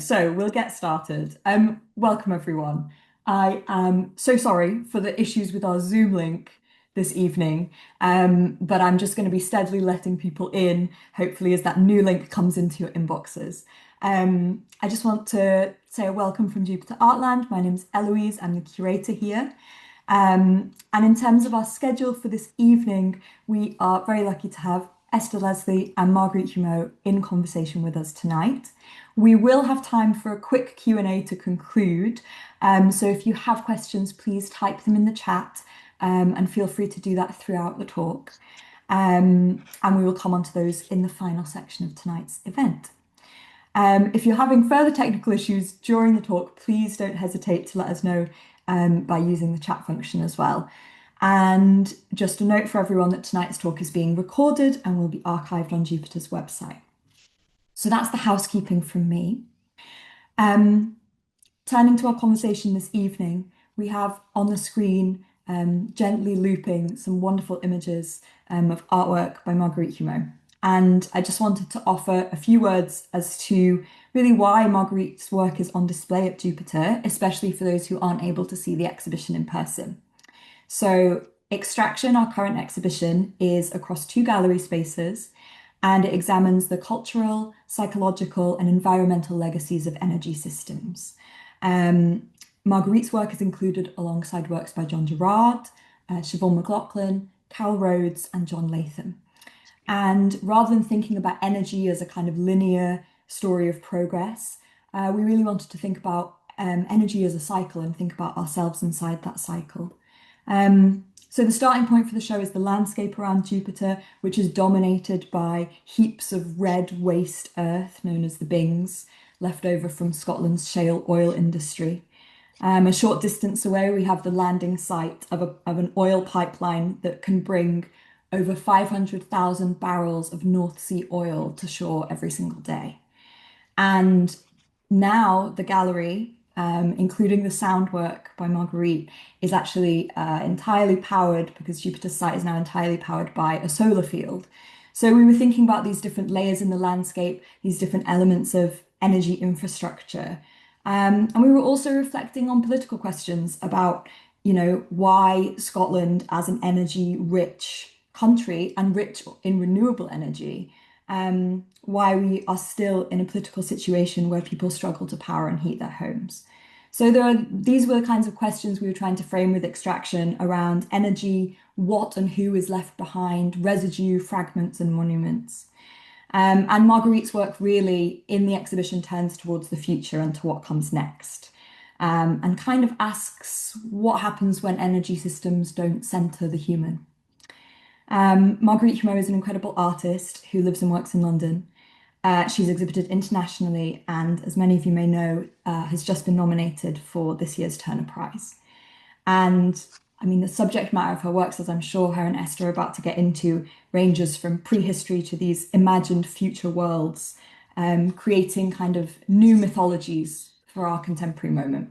So we'll get started. Welcome everyone. I am so sorry for the issues with our Zoom link this evening, but I'm just going to be steadily letting people in, hopefully, as that new link comes into your inboxes. I just want to say a welcome from Jupiter Artland. My name's Eloise, I'm the curator here. And in terms of our schedule for this evening, we are very lucky to have Esther Leslie and Marguerite Humeau in conversation with us tonight. We will have time for a quick Q&A to conclude. So if you have questions, please type them in the chat and feel free to do that throughout the talk. And we will come on to those in the final section of tonight's event. If you're having further technical issues during the talk, please don't hesitate to let us know by using the chat function as well. And just a note for everyone that tonight's talk is being recorded and will be archived on Jupiter's website. So that's the housekeeping from me. Turning to our conversation this evening, we have on the screen gently looping some wonderful images of artwork by Marguerite Humeau. And I just wanted to offer a few words as to really why Marguerite's work is on display at Jupiter, especially for those who aren't able to see the exhibition in person. So Extraction, our current exhibition, is across two gallery spaces, and it examines the cultural, psychological, and environmental legacies of energy systems. Marguerite's work is included alongside works by John Gerard, Siobhan McLaughlin, Cal Rhodes, and John Latham. And rather than thinking about energy as a kind of linear story of progress, we really wanted to think about energy as a cycle and think about ourselves inside that cycle. So the starting point for the show is the landscape around Jupiter, which is dominated by heaps of red waste earth known as the Bings, left over from Scotland's shale oil industry. A short distance away, we have the landing site of an oil pipeline that can bring over 500,000 barrels of North Sea oil to shore every single day. And now the gallery, including the sound work by Marguerite, is actually entirely powered, because Jupiter's site is now entirely powered by a solar field. So we were thinking about these different layers in the landscape, these different elements of energy infrastructure. And we were also reflecting on political questions about, why Scotland as an energy-rich country and rich in renewable energy, why we are still in a political situation where people struggle to power and heat their homes. So these were the kinds of questions we were trying to frame with Extraction around energy, what and who is left behind, residue, fragments, and monuments. And Marguerite's work really in the exhibition turns towards the future and to what comes next, and kind of asks what happens when energy systems don't centre the human. Marguerite Humeau is an incredible artist who lives and works in London. She's exhibited internationally and, as many of you may know, has just been nominated for this year's Turner Prize. And I mean, the subject matter of her works, as I'm sure her and Esther are about to get into, ranges from prehistory to these imagined future worlds, creating kind of new mythologies for our contemporary moment.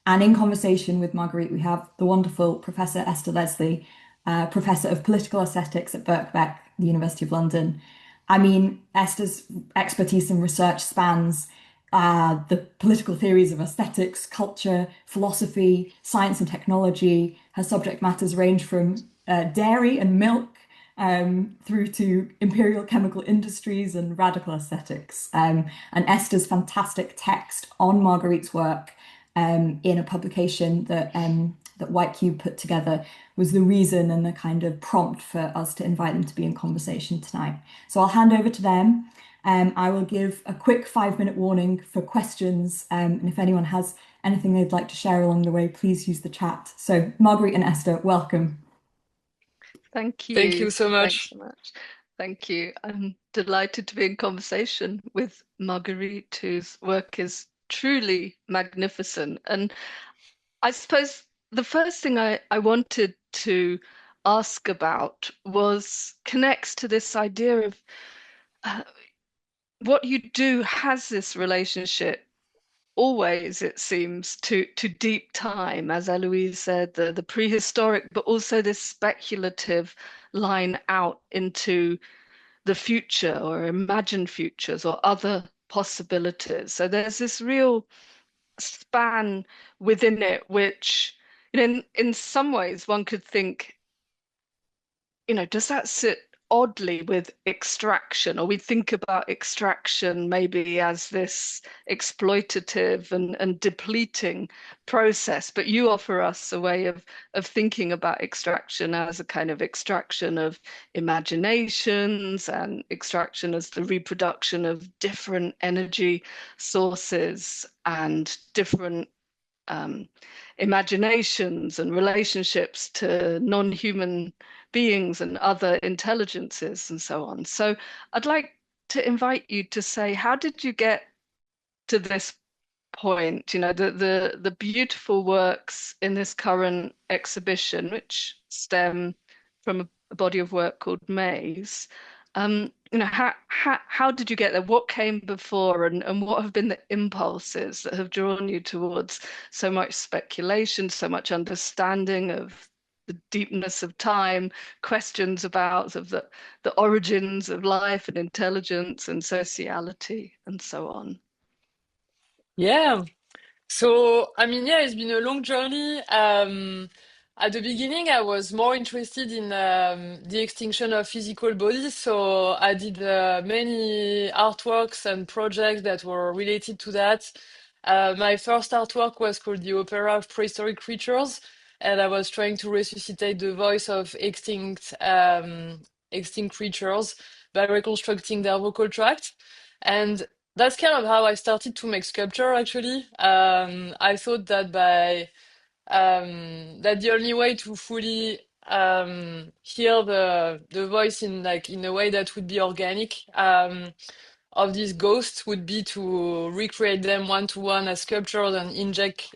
And in conversation with Marguerite, we have the wonderful Professor Esther Leslie, Professor of Political Aesthetics at Birkbeck, the University of London. I mean, Esther's expertise and research spans the political theories of aesthetics, culture, philosophy, science and technology. Her subject matters range from dairy and milk through to imperial chemical industries and radical aesthetics. And Esther's fantastic text on Marguerite's work in a publication that White Cube put together was the reason and the kind of prompt for us to invite them to be in conversation tonight. So I'll hand over to them. I will give a quick 5-minute warning for questions, and if anyone has anything they'd like to share along the way, please use the chat. So Marguerite and Esther, welcome. Thank you. Thank you so much. Thanks so much. Thank you. I'm delighted to be in conversation with Marguerite, whose work is truly magnificent. And I suppose the first thing I wanted to ask about connects to this idea of what you do has this relationship always, it seems, to deep time, as Eloise said, the prehistoric, but also this speculative line out into the future or imagined futures or other possibilities. So there's this real span within it, which, in some ways one could think, does that sit oddly with extraction? Or we think about extraction maybe as this exploitative and depleting process, but you offer us a way of thinking about extraction as a kind of extraction of imaginations and extraction as the reproduction of different energy sources and different um, imaginations and relationships to non-human beings and other intelligences and so on. So I'd like to invite you to say, how did you get to this point? The beautiful works in this current exhibition, which stem from a body of work called Maze. How did you get there? What came before, and what have been the impulses that have drawn you towards so much speculation, so much understanding of the deepness of time, questions about the origins of life and intelligence and sociality and so on? Yeah. So, I mean, yeah, it's been a long journey. At the beginning, I was more interested in the extinction of physical bodies. So, I did many artworks and projects that were related to that. My first artwork was called The Opera of Prehistoric Creatures, and I was trying to resuscitate the voice of extinct creatures by reconstructing their vocal tract. And that's kind of how I started to make sculpture, actually. I thought that that the only way to fully hear the voice in a way that would be organic of these ghosts would be to recreate them one to one as sculptures and inject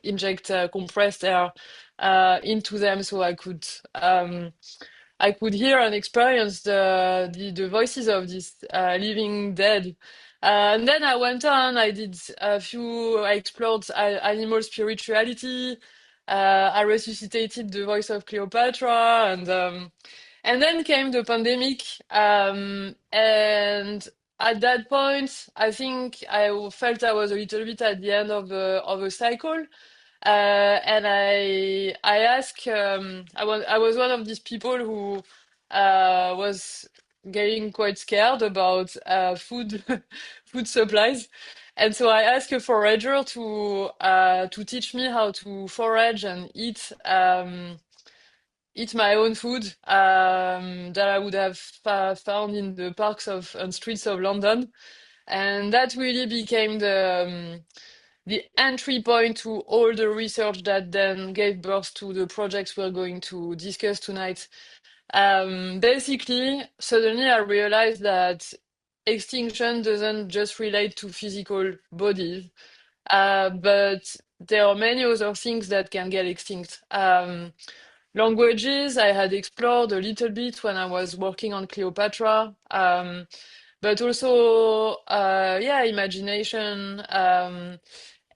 compressed air into them, so I could hear and experience the voices of these living dead. And then I went on, I explored animal spirituality. I resuscitated the voice of Cleopatra, and then came the pandemic. And at that point, I think I felt I was a little bit at the end of a cycle. And I asked, I was one of these people who was getting quite scared about food food supplies. And so I asked a forager to teach me how to forage and eat my own food that I would have found in the parks of and streets of London. And that really became the entry point to all the research that then gave birth to the projects we're going to discuss tonight. Basically, suddenly I realized that extinction doesn't just relate to physical bodies, but there are many other things that can get extinct. Languages, I had explored a little bit when I was working on Cleopatra, but also, yeah, imagination,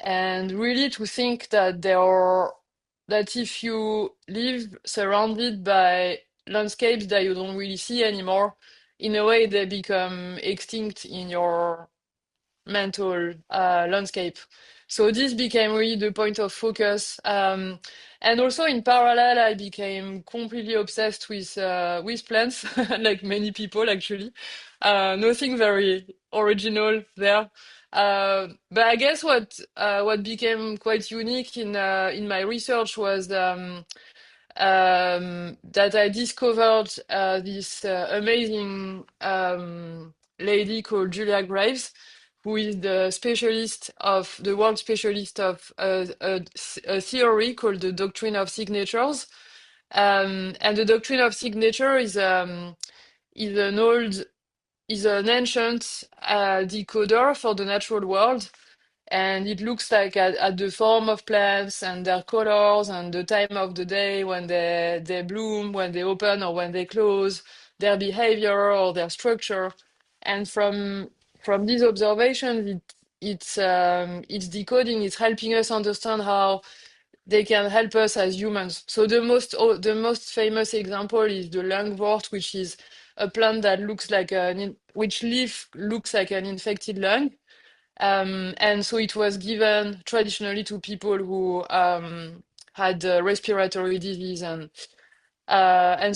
and really to think that that if you live surrounded by landscapes that you don't really see anymore, in a way they become extinct in your mental landscape. So this became really the point of focus. And also in parallel, I became completely obsessed with plants, like many people actually. Nothing very original there. But I guess what became quite unique in my research was that I discovered this amazing lady called Julia Graves, who is the world specialist of a theory called the doctrine of signatures. And the doctrine of signature is an old is an ancient decoder for the natural world, and it looks like at the form of plants and their colors and the time of the day when they bloom, when they open or when they close, their behavior or their structure. And from these observations, it's decoding, it's helping us understand how they can help us as humans. So the most famous example is the lungwort, which is a plant that looks like which leaf looks like an infected lung. And so it was given traditionally to people who had respiratory disease and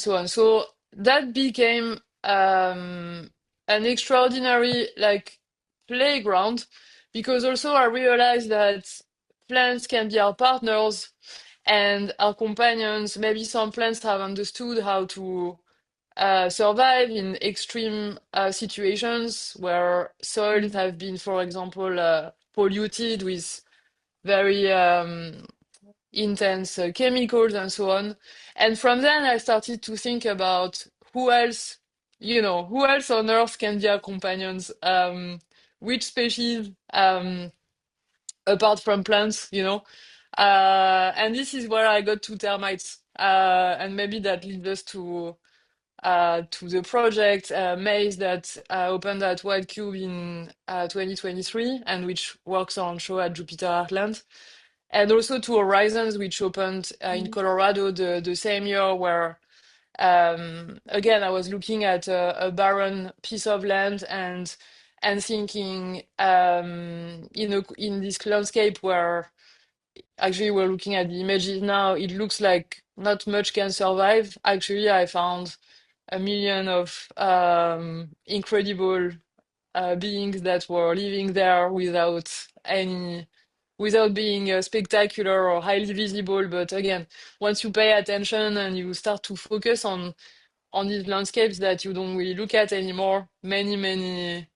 so on. So that became an extraordinary like playground because also I realized that plants can be our partners and our companions. Maybe some plants have understood how to survive in extreme situations where soils Mm. have been, for example, polluted with very intense chemicals and so on. And from then, I started to think about who else, who else on Earth can be our companions, which species, apart from plants, and this is where I got to termites. And maybe that leads us to the project Maze that opened at White Cube in 2023 and which works on show at Jupiter Heartland. And also to Horizons, which opened in Mm. Colorado the same year, where again I was looking at a barren piece of land and thinking, in this landscape where actually we're looking at the images now, it looks like not much can survive. Actually, I found a million of incredible beings that were living there without being spectacular or highly visible. But again, once you pay attention and you start to focus on these landscapes that you don't really look at anymore, many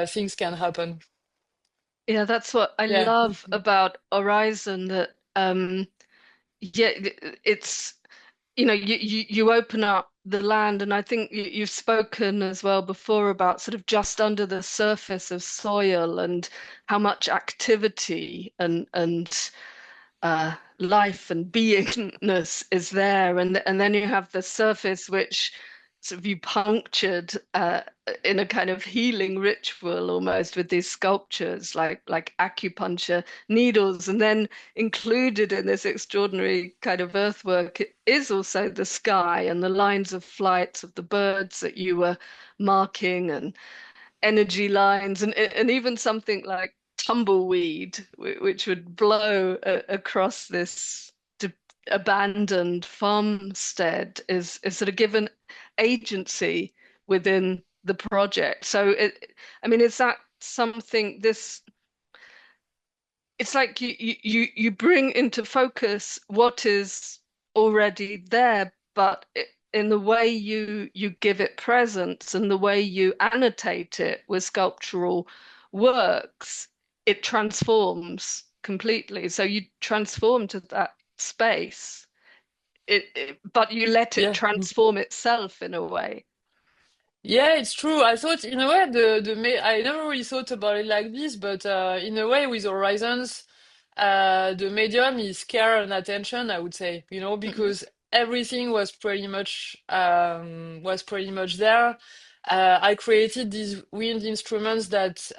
things can happen. Yeah, that's what I Yeah. love about Horizon, that yeah, it's you open up the land, and I think you've spoken as well before about sort of just under the surface of soil and how much activity and life and beingness is there, and then you have the surface which sort of you punctured in a kind of healing ritual almost with these sculptures like acupuncture needles, and then included in this extraordinary kind of earthwork is also the sky and the lines of flights of the birds that you were marking, and energy lines, and even something like tumbleweed, which would blow across this abandoned farmstead, is sort of given agency within the project. So I mean, is that something this? It's like you bring into focus what is already there, but in the way you give it presence and the way you annotate it with sculptural works, it transforms completely. So you transform to that space, but you let it Yeah. transform itself in a way. Yeah, it's true. I thought in a way I never really thought about it like this, but in a way with Horizons, the medium is care and attention, I would say, Mhm. because everything was pretty much there. I created these wind instruments that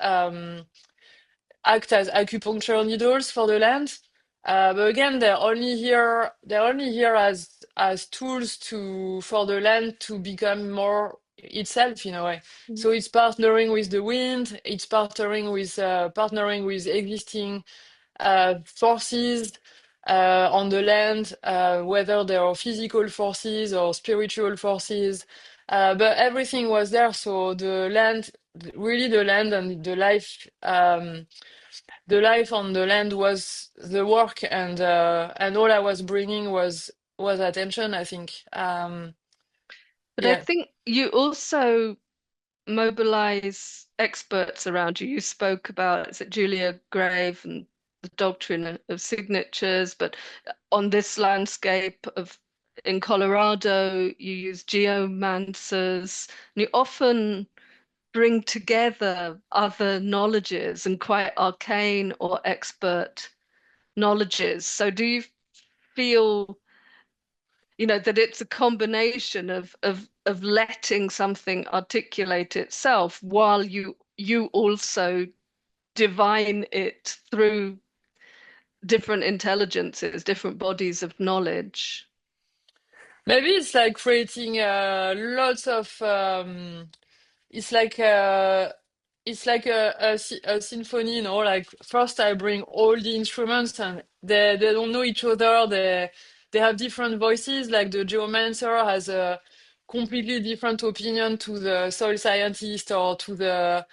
act as acupuncture needles for the land. But again, they're only here as tools for the land to become more itself in a way. So it's partnering with the wind, it's partnering with existing forces on the land, whether they are physical forces or spiritual forces. But everything was there. So really the land and the life on the land was the work, and all I was bringing was attention, I think. But I Yeah. think you also mobilize experts around you. You spoke about, is it Julia Grave and the doctrine of signatures, but on this landscape of in Colorado, you use geomancers, and you often bring together other knowledges and quite arcane or expert knowledges. So do you feel, that it's a combination of letting something articulate itself while you also divine it through different intelligences, different bodies of knowledge. Maybe it's like creating lots of it's like it's like a symphony, you know, like first I bring all the instruments and they don't know each other. They have different voices, like the geomancer has a completely different opinion to the soil scientist or to the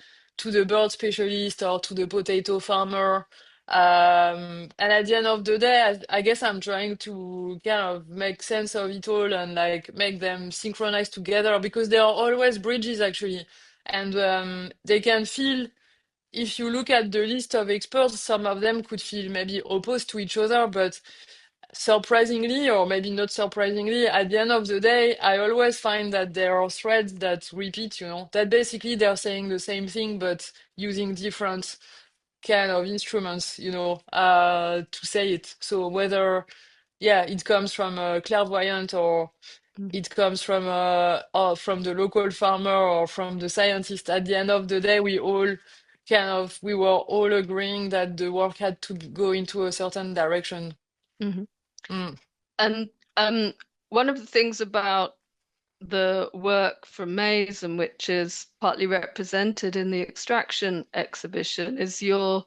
bird specialist or to the potato farmer. And at the end of the day, I guess I'm trying to kind of make sense of it all and like make them synchronize together because there are always bridges actually. And they can feel, if you look at the list of experts, some of them could feel maybe opposed to each other, but surprisingly, or maybe not surprisingly, at the end of the day, I always find that there are threads that repeat, you know, that basically they're saying the same thing, but using different kind of instruments, you know, to say it. So whether, yeah, it comes from a clairvoyant or it comes from the local farmer or from the scientist. At the end of the day, we were all agreeing that the work had to go into a certain direction. Mm-hmm. Mm. And one of the things about the work from Mason, which is partly represented in the extraction exhibition, is your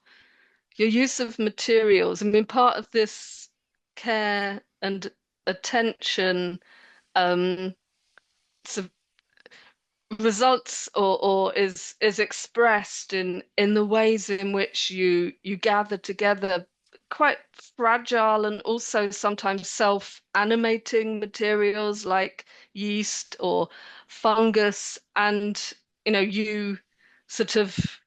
use of materials. I mean, part of this care and attention um, sort of results or is expressed in the ways in which you gather together quite fragile and also sometimes self-animating materials like yeast or fungus, and you sort of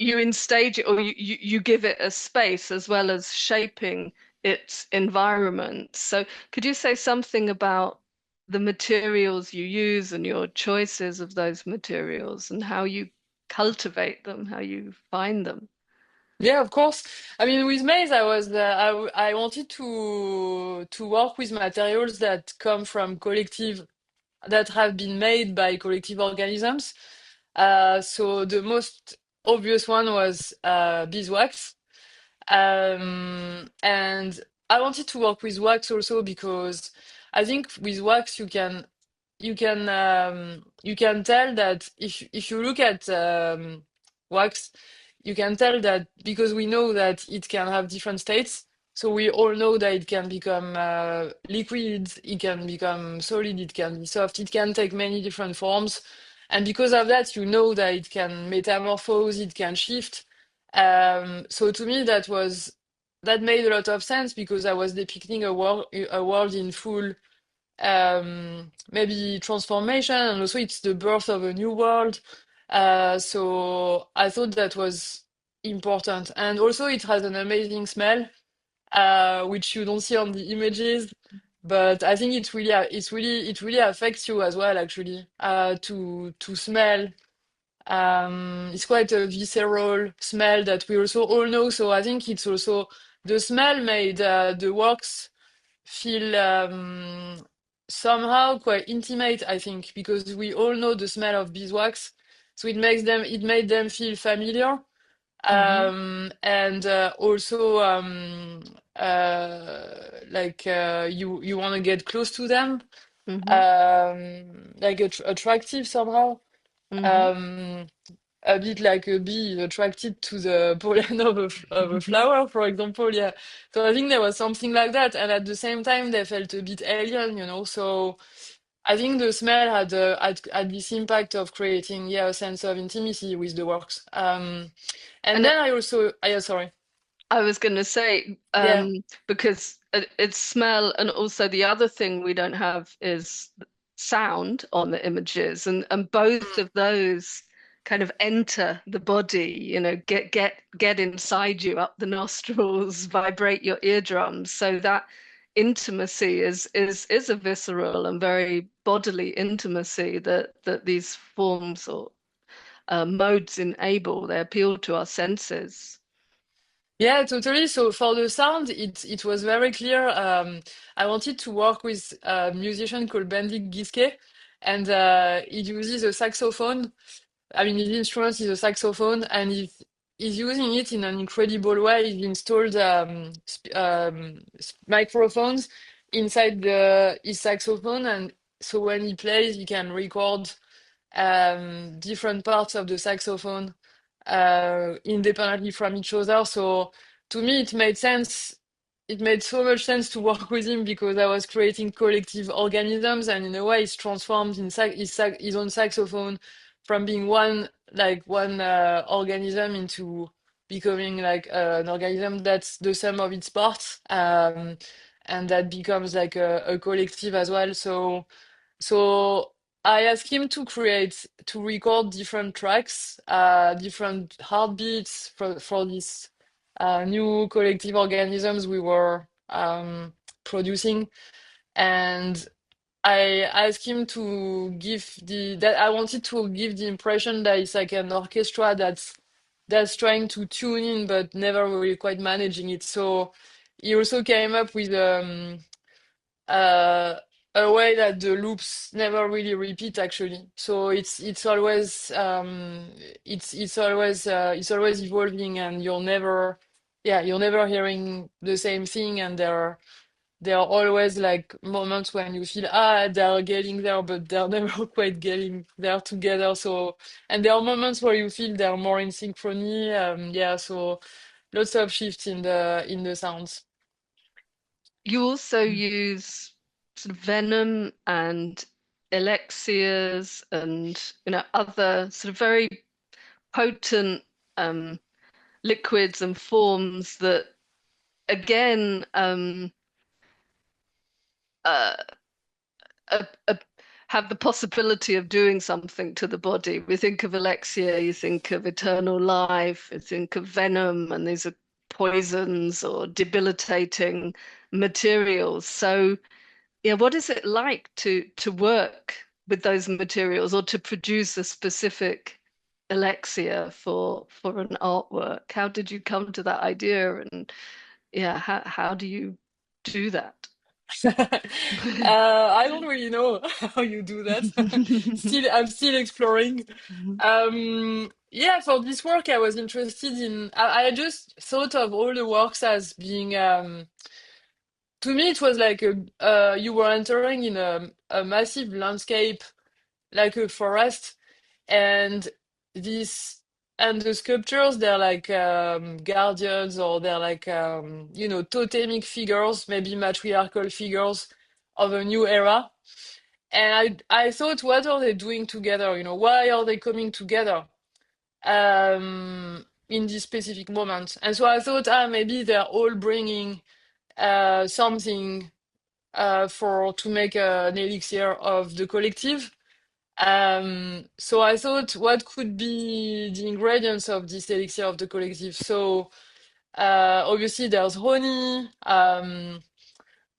you instage it, or you give it a space as well as shaping its environment. So could you say something about the materials you use and your choices of those materials and how you cultivate them, how you find them? Yeah, of course. I mean, with maize, I wanted to work with materials that come from collective that have been made by collective organisms. So the most obvious one was beeswax. And I wanted to work with wax also because I think with wax you can tell that if you look at wax, you can tell that because we know that it can have different states. So we all know that it can become liquid, it can become solid, it can be soft, it can take many different forms. And because of that, you know that it can metamorphose, it can shift. So to me, that made a lot of sense because I was depicting a world in full maybe transformation, and also it's the birth of a new world. So I thought that was important, and also it has an amazing smell, which you don't see on the images. But I think it really affects you as well, actually, to smell. It's quite a visceral smell that we also all know. So I think it's also the smell made the works feel somehow quite intimate, I think, because we all know the smell of beeswax. So it made them feel familiar. Hmm. And also like you want to get close to them, Hmm. like attractive somehow. Hmm. Um, a bit like a bee is attracted to the pollen of of a flower, for example. Yeah. So I think there was something like that. And at the same time, they felt a bit alien, you know. So I think the smell had this impact of creating, yeah, a sense of intimacy with the works. And And then I also, yeah, sorry. I was going to say, Yeah. because it's smell, and also the other thing we don't have is sound on the images, and both of those kind of enter the body, get inside you, up the nostrils, vibrate your eardrums. So that intimacy is a visceral and very bodily intimacy that these forms or modes enable. They appeal to our senses. Yeah, totally. So for the sound, it was very clear. I wanted to work with a musician called Bendik Giske, and he uses a saxophone. I mean, his instrument is a saxophone, and he's using it in an incredible way. He's installed microphones inside his saxophone, and so when he plays, he can record different parts of the saxophone independently from each other. So to me, it made sense. It made so much sense to work with him because I was creating collective organisms, and in a way, it's transformed in his own saxophone from being one organism into becoming like an organism that's the sum of its parts, and that becomes like a collective as well. So I asked him to record different tracks, different heartbeats for these new collective organisms we were producing. And I asked him to give that I wanted to give the impression that it's like an orchestra that's trying to tune in but never really quite managing it. So he also came up with uh, a way that the loops never really repeat actually. So it's always evolving, and you're never hearing the same thing, and there are always like moments when you feel they're getting there, but they're never quite getting there together. So, and there are moments where you feel they're more in synchrony. So lots of shifts in the sounds. You also use sort of venom and elixirs and other sort of very potent liquids and forms that again uh, uh, uh, have the possibility of doing something to the body. We think of elixir, you think of eternal life, you think of venom, and these are poisons or debilitating materials. So, yeah, what is it like to work with those materials or to produce a specific elixir for an artwork? How did you come to that idea? And yeah, how do you do that? I don't really know how you do that. I'm still exploring. Yeah, for this work, I was interested in. I just thought of all the works as being. To me, it was like you were entering in a massive landscape, like a forest, and this and the sculptures, they're like guardians, or they're like totemic figures, maybe matriarchal figures of a new era. And I thought, what are they doing together? Why are they coming together in this specific moment? And so I thought, maybe they're all bringing something for to make an elixir of the collective. So I thought, what could be the ingredients of this elixir of the collective? So obviously there's honey.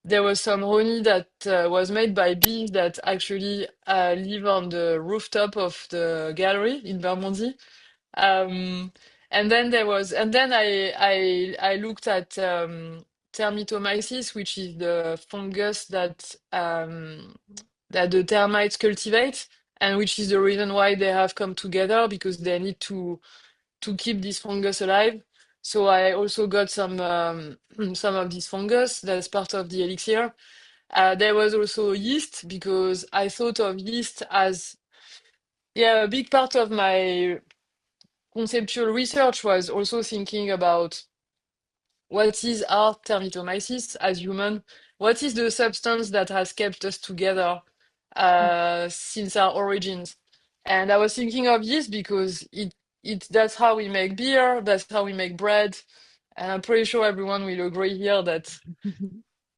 There was some honey that was made by bees that actually live on the rooftop of the gallery in Bermondsey. Um, and then I looked at termitomyces, which is the fungus that the termites cultivate, and which is the reason why they have come together, because they need to keep this fungus alive. So I also got some of this fungus that's part of the elixir. There was also yeast, because I thought of yeast as, yeah, a big part of my conceptual research was also thinking about what is our termitomyces as human? What is the substance that has kept us together since our origins? And I was thinking of yeast because that's how we make beer, that's how we make bread. And I'm pretty sure everyone will agree here that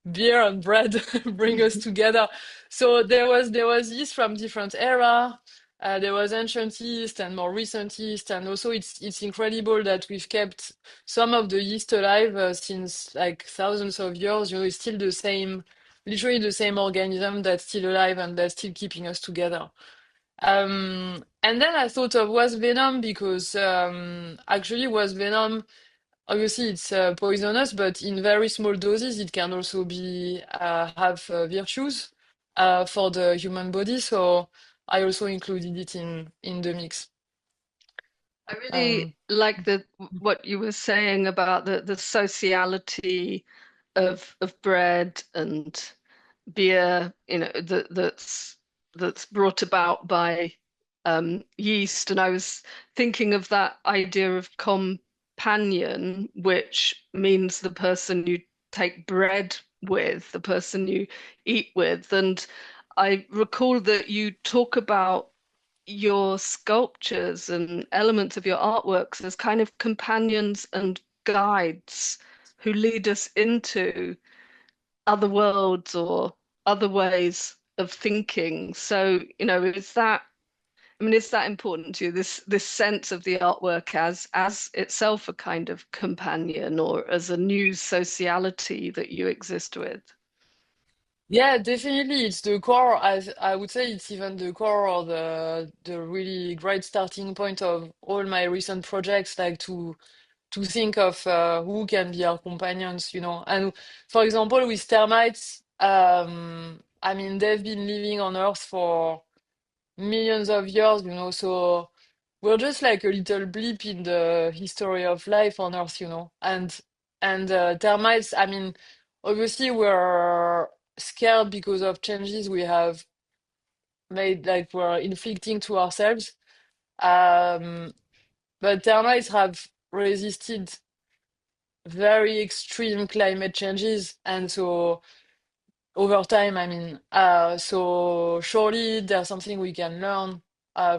beer and bread bring us together. So there was yeast from different era. There was ancient yeast and more recent yeast, and also it's incredible that we've kept some of the yeast alive since like thousands of years. It's still the same, literally the same organism that's still alive and that's still keeping us together. And then I thought of was venom, because actually was venom. Obviously, it's poisonous, but in very small doses, it can also be have virtues for the human body. So I also included it in the mix. I really Um, like what you were saying about the sociality of bread and beer, that's brought about by yeast, and I was thinking of that idea of companion, which means the person you take bread with, the person you eat with. And I recall that you talk about your sculptures and elements of your artworks as kind of companions and guides who lead us into other worlds or other ways of thinking. So, is that, I mean, is that important to you, this sense of the artwork as itself a kind of companion or as a new sociality that you exist with? Yeah, definitely. It's the core. I would say it's even the core or the really great starting point of all my recent projects, like to think of who can be our companions, you know. And for example, with termites, I mean, they've been living on Earth for millions of years, you know, so we're just like a little blip in the history of life on Earth, you know. And termites, I mean, obviously we're scared because of changes we have made, like we're inflicting to ourselves. Um, but termites have resisted very extreme climate changes, and so over time, I mean, so surely there's something we can learn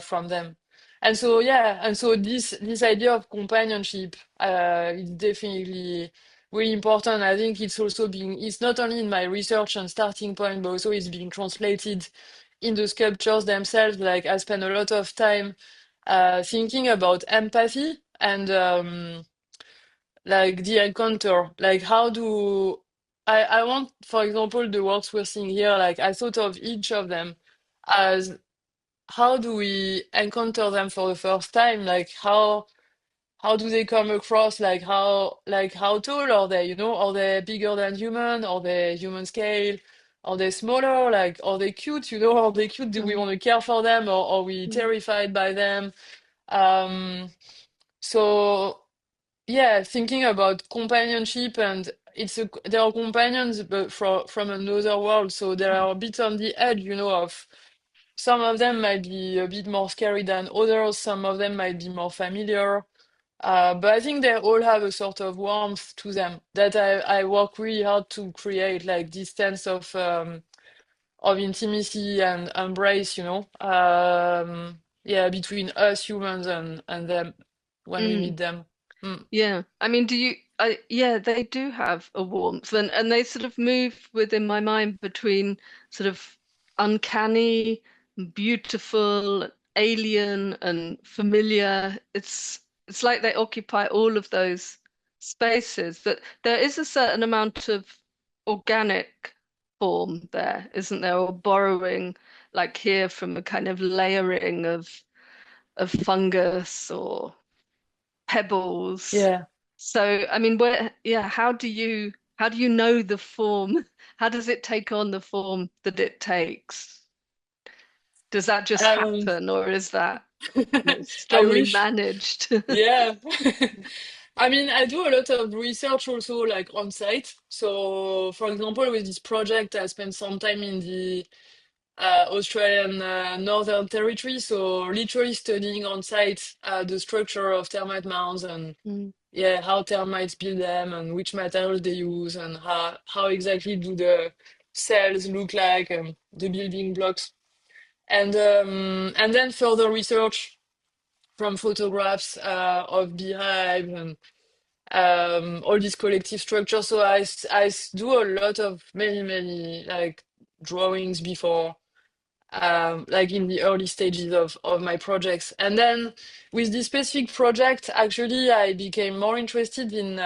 from them. And so yeah, and so this idea of companionship is definitely really important. I think it's also being, it's not only in my research and starting point, but also it's being translated in the sculptures themselves. Like I spend a lot of time thinking about empathy and like the encounter, like how do I want, for example, the works we're seeing here, like I thought of each of them as how do we encounter them for the first time, like how do they come across, like how tall are they, you know, are they bigger than human, are they human scale, are they smaller, like are they cute, you know, are they cute, do we Mm, want to care for them, or are we mm, terrified by them? um so yeah, thinking about companionship, and they are companions, but from another world, so they are a bit on the edge, you know, of some of them might be a bit more scary than others, some of them might be more familiar. But I think they all have a sort of warmth to them that I work really hard to create, like this sense of intimacy and embrace, you know. Yeah, between us humans and them when we meet mm. them. Mm. Yeah, I mean, yeah, they do have a warmth, and they sort of move within my mind between sort of uncanny, beautiful, alien, and familiar. It's like they occupy all of those spaces, but there is a certain amount of organic form there, isn't there? Or borrowing, like here, from a kind of layering of fungus or pebbles. Yeah. So, I mean, yeah, how do you know the form? How does it take on the form that it takes? Does that just Um, happen, or is that, I strongly wish. managed? Yeah. I mean, I do a lot of research also, like on site. So, for example, with this project, I spent some time in the Australian Northern Territory. So, literally studying on site the structure of termite mounds and Mm, yeah, how termites build them and which materials they use and how exactly do the cells look like and the building blocks. And then further research from photographs of beehives and all these collective structures. So do a lot of many like drawings before, like in the early stages of my projects. And then with this specific project, actually, I became more interested in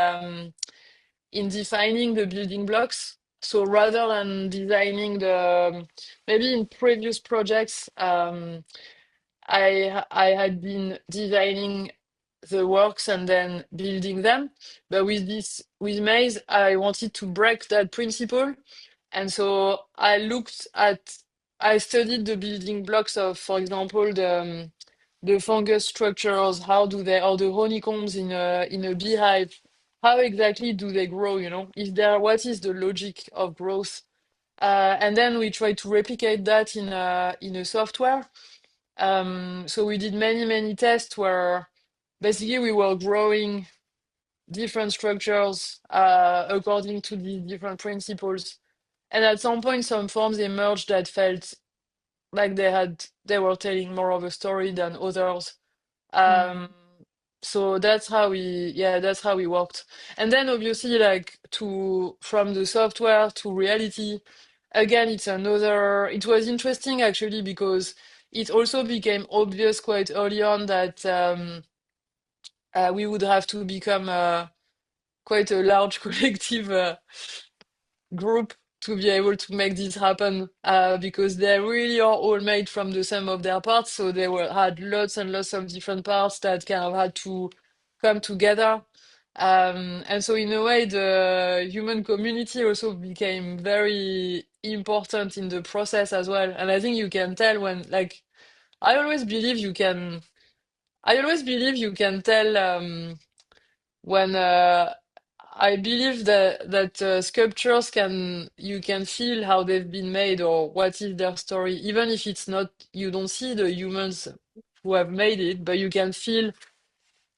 defining the building blocks. So rather than designing maybe in previous projects, I had been designing the works and then building them. But with Maze, I wanted to break that principle. And so I studied the building blocks of, for example, the fungus structures. How do they, or the honeycombs in a beehive? How exactly do they grow? You know, what is the logic of growth? And then we try to replicate that in a software. So we did many tests where basically we were growing different structures according to the different principles. And at some point, some forms emerged that felt like they were telling more of a story than others. Mm. Um, so that's how we worked. And then obviously, like to from the software to reality, again, it was interesting actually because it also became obvious quite early on that we would have to become quite a large collective group to be able to make this happen because they really are all made from the sum of their parts. So they had lots and lots of different parts that kind of had to come together. And so in a way, the human community also became very important in the process as well. And I think you can tell when, like, I always believe you can, I always believe you can tell when I believe that sculptures you can feel how they've been made or what is their story, even if it's not you don't see the humans who have made it, but you can feel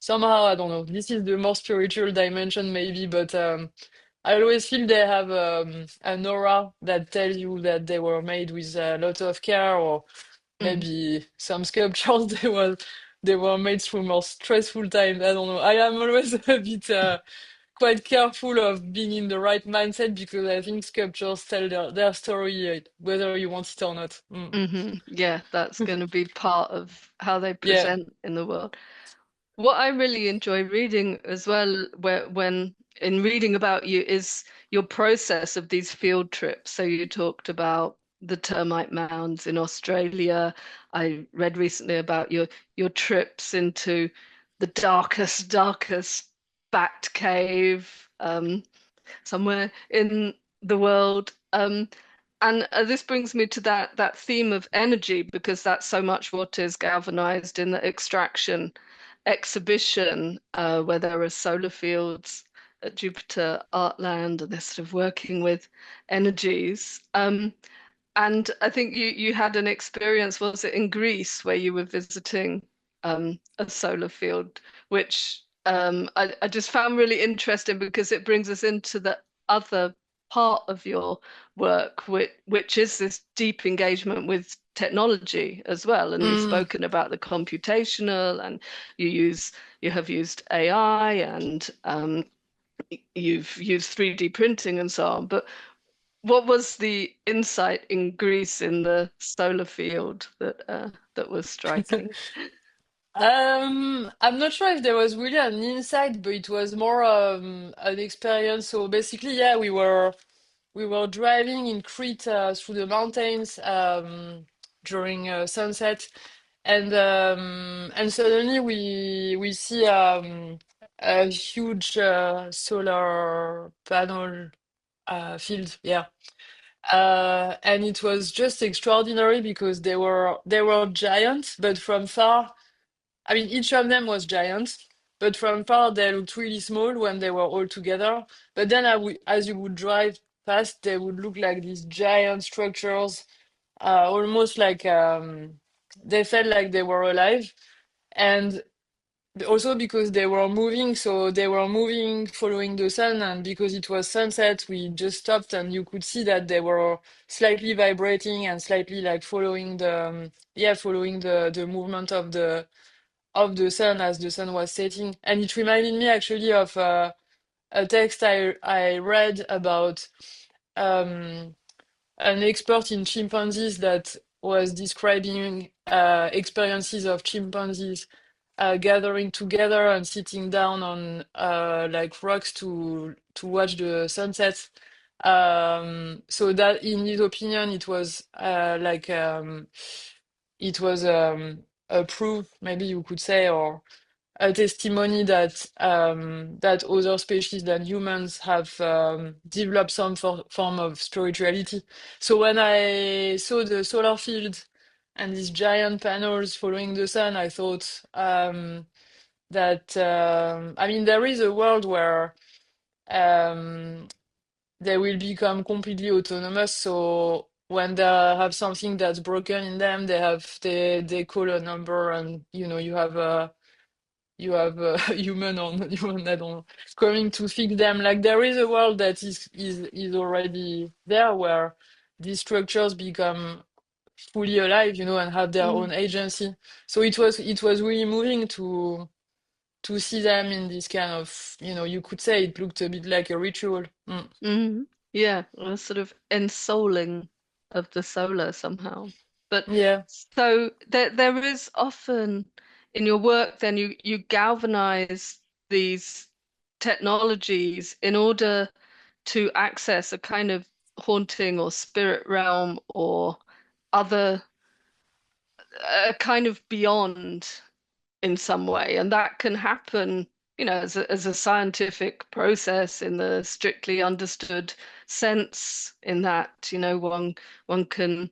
somehow, I don't know, this is the more spiritual dimension maybe, but I always feel they have an aura that tells you that they were made with a lot of care, or Mm. maybe some sculptures they were made through more stressful times. I don't know. I am always a bit quite careful of being in the right mindset because I think sculptures tell their story, whether you want it or not. Mm. Yeah, that's going to be part of how they Yeah. present in the world. What I really enjoy reading as well, when in reading about you, is your process of these field trips. So you talked about the termite mounds in Australia. I read recently about your trips into the darkest bat cave somewhere in the world. And this brings me to that theme of energy, because that's so much what is galvanized in the extraction exhibition, where there are solar fields at Jupiter Artland, and they're sort of working with energies. And I think you had an experience, was it in Greece, where you were visiting a solar field, which I just found really interesting because it brings us into the other part of your work, which is this deep engagement with technology as well. And you've Mm. spoken about the computational, and you have used AI, and you've used 3D printing and so on. But what was the insight in Greece in the solar field that was striking? I'm not sure if there was really an insight, but it was more an experience. So basically, yeah, we were driving in Crete through the mountains during sunset, and suddenly we see a huge solar panel field. Yeah. And it was just extraordinary because they were giant, but from far, I mean, each of them was giant, but from far they looked really small when they were all together. But then, as you would drive past, they would look like these giant structures, almost like they felt like they were alive. And also because they were moving, so they were moving following the sun, and because it was sunset, we just stopped, and you could see that they were slightly vibrating and slightly like following the movement of the sun as the sun was setting. And it reminded me actually of a text I read about um, an expert in chimpanzees that was describing experiences of chimpanzees gathering together and sitting down on like rocks to watch the sunset. So that, in his opinion, it was a proof, maybe you could say, or a testimony that other species than humans have developed some form of spirituality. So when I saw the solar field and these giant panels following the sun, I thought that I mean there is a world where um, they will become completely autonomous. So when they have something that's broken in them, they call a number, and you have a human on human, I don't know, coming to fix them. Like there is a world that is already there where these structures become fully alive, and have their Mm. own agency. So it was really moving to see them in this kind of, you could say it looked a bit like a ritual. Mm. Mm. Yeah, a sort of ensouling of the solar somehow. But Yeah. so there is often in your work then you galvanize these technologies in order to access a kind of haunting or spirit realm or other a kind of beyond in some way. And that can happen, as a scientific process in the strictly understood sense, in that, one can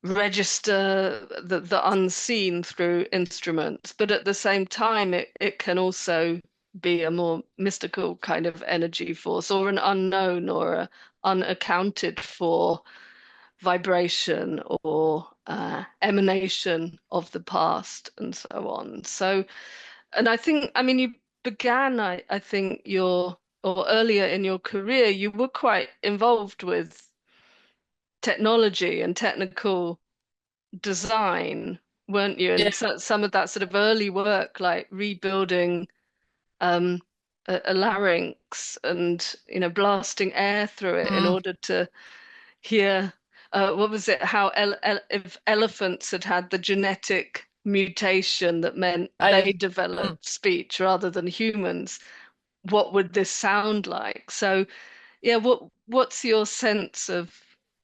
register the unseen through instruments, but at the same time, it can also be a more mystical kind of energy force or an unknown or a unaccounted for vibration or emanation of the past and so on. So, and I think, I mean, you began, I think, or earlier in your career, you were quite involved with technology and technical design, weren't you? Yeah. And so, some of that sort of early work, like rebuilding um, a larynx and, blasting air through it in Mm. order to hear, what was it? How if elephants had had the genetic mutation that meant they I mm. developed speech rather than humans, what would this sound like? So, yeah, what's your sense of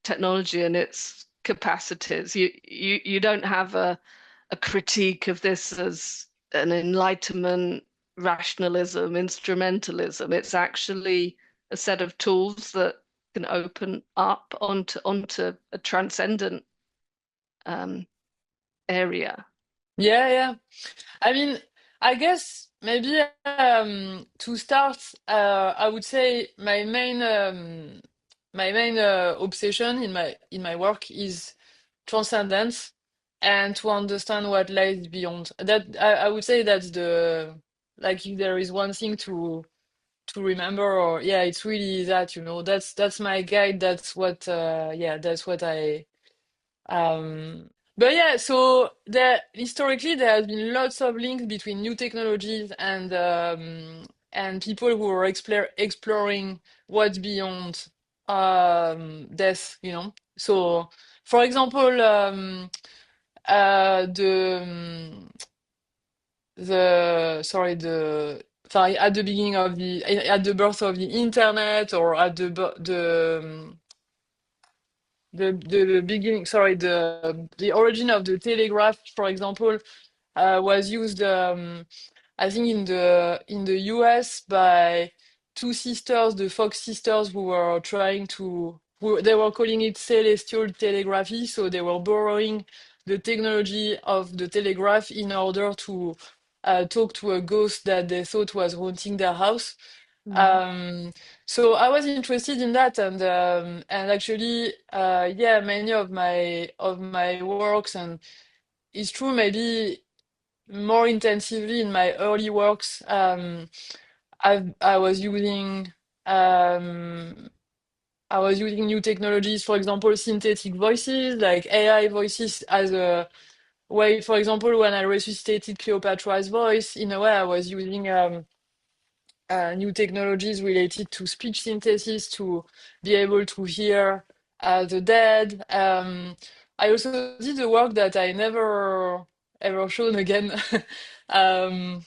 technology and its capacities? You don't have a critique of this as an enlightenment, rationalism, instrumentalism. It's actually a set of tools that can open up onto a transcendent um, area. Yeah, yeah. I mean, I guess maybe to start, I would say my main obsession in my work is transcendence and to understand what lies beyond. That I would say that's the like if there is one thing to remember, or yeah, it's really that, that's my guide. That's what yeah, that's what I but yeah, so there historically there has been lots of links between new technologies and people who are exploring what's beyond death, So, for example, the sorry sorry, at the beginning of at the birth of the internet, or at the beginning, sorry, the origin of the telegraph, for example, was used, I think, in the US by two sisters, the Fox sisters, who were trying they were calling it celestial telegraphy. So they were borrowing the technology of the telegraph in order to talk to a ghost that they thought was haunting their house. Mm. Um, so I was interested in that, and actually, yeah, many of my works, and it's true, maybe more intensively in my early works. I was using um, I was using new technologies, for example, synthetic voices, like AI voices, as a way. For example, when I resuscitated Cleopatra's voice, in a way, I was using new technologies related to speech synthesis to be able to hear the dead. I also did a work that I never ever shown again. um,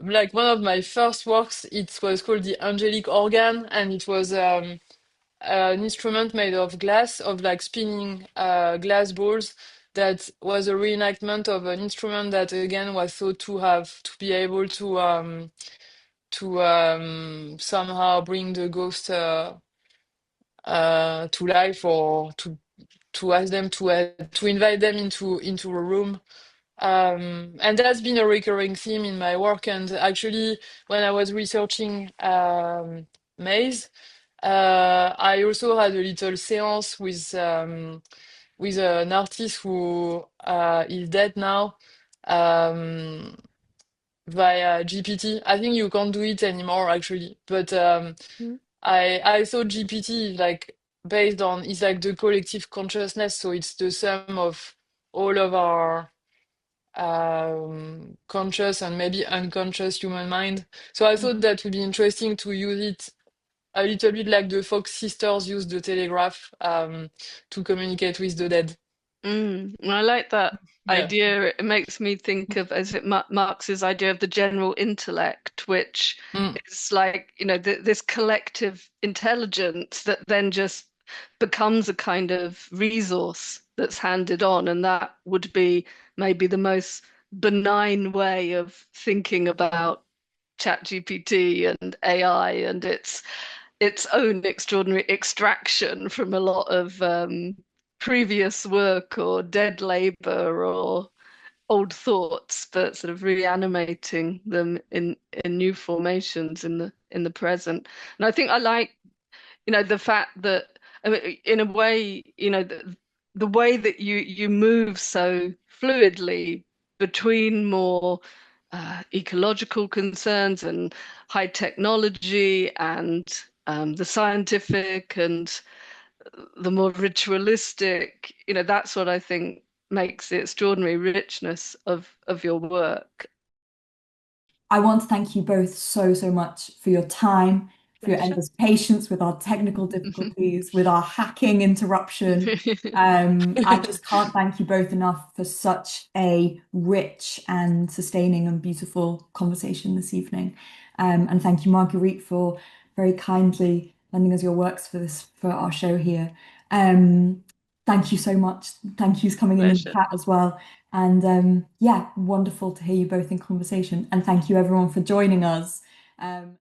like one of my first works, it was called the Angelic Organ, and it was an instrument made of glass, of like spinning glass balls. That was a reenactment of an instrument that again was thought to be able to somehow bring the ghost to life, or to ask them to invite them into a room. And that's been a recurring theme in my work. And actually, when I was researching maze, I also had a little séance with an artist who is dead now, um, via GPT. I think you can't do it anymore actually, but Mm. I thought GPT is like based on it's like the collective consciousness, so it's the sum of all of our conscious and maybe unconscious human mind. So I thought that would be interesting to use it a little bit like the Fox sisters used the telegraph to communicate with the dead. I like that Yeah. idea. It makes me think of, as it Marx's idea of the general intellect, which Mm. is like, this collective intelligence that then just becomes a kind of resource that's handed on. And that would be maybe the most benign way of thinking about ChatGPT and AI and its own extraordinary extraction from a lot of previous work or dead labor or old thoughts, but sort of reanimating them in new formations in the present. And I think I like, the fact that, I mean, in a way, the way that you move so fluidly between more ecological concerns and high technology and the scientific and the more ritualistic, that's what I think makes the extraordinary richness of your work. I want to thank you both so, so much for your time, for your Pleasure. endless patience with our technical difficulties, with our hacking interruption. I just can't thank you both enough for such a rich and sustaining and beautiful conversation this evening. And thank you, Marguerite, for very kindly lending us your works for our show here. Thank you so much. Thank you for coming in the Pleasure. chat as well. And yeah, wonderful to hear you both in conversation. And thank you everyone for joining us.